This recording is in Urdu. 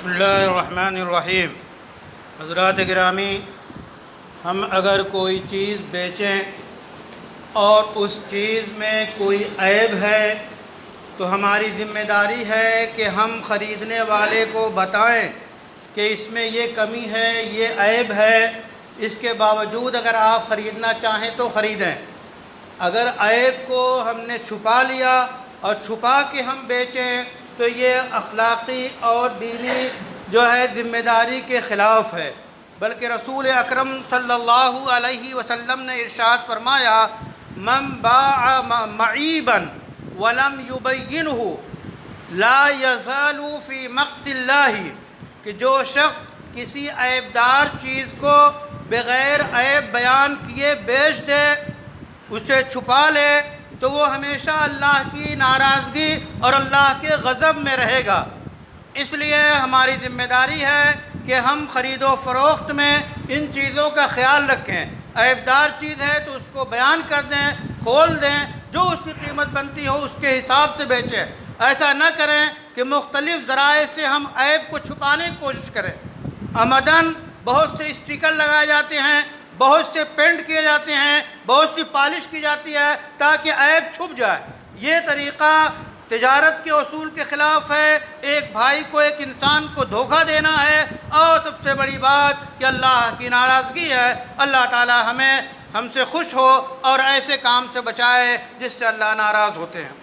بسم اللہ الرحمن الرحیم۔ حضرات گرامی، ہم اگر کوئی چیز بیچیں اور اس چیز میں کوئی عیب ہے تو ہماری ذمہ داری ہے کہ ہم خریدنے والے کو بتائیں کہ اس میں یہ کمی ہے، یہ عیب ہے، اس کے باوجود اگر آپ خریدنا چاہیں تو خریدیں۔ اگر عیب کو ہم نے چھپا لیا اور چھپا کے ہم بیچیں تو یہ اخلاقی اور دینی ذمہ داری کے خلاف ہے، بلکہ رسول اکرم صلی اللہ علیہ وسلم نے ارشاد فرمایا، من باع معیبا ولم یبینہ لا یزال فی مقت اللہ، کہ جو شخص کسی عیبدار چیز کو بغیر عیب بیان کیے بیچ دے، اسے چھپا لے، تو وہ ہمیشہ اللہ کی ناراضگی اور اللہ کے غضب میں رہے گا۔ اس لیے ہماری ذمہ داری ہے کہ ہم خرید و فروخت میں ان چیزوں کا خیال رکھیں۔ عیبدار چیز ہے تو اس کو بیان کر دیں، کھول دیں، جو اس کی قیمت بنتی ہو اس کے حساب سے بیچیں۔ ایسا نہ کریں کہ مختلف ذرائع سے ہم عیب کو چھپانے کی کوشش کریں۔ عمداً بہت سے اسٹیکر لگائے جاتے ہیں، بہت سے پینٹ کیے جاتے ہیں، بہت سی پالش کی جاتی ہے تاکہ عیب چھپ جائے۔ یہ طریقہ تجارت کے اصول کے خلاف ہے، ایک بھائی کو، ایک انسان کو دھوکہ دینا ہے، اور سب سے بڑی بات کہ اللہ کی ناراضگی ہے۔ اللہ تعالی ہم سے خوش ہو اور ایسے کام سے بچائے جس سے اللہ ناراض ہوتے ہیں۔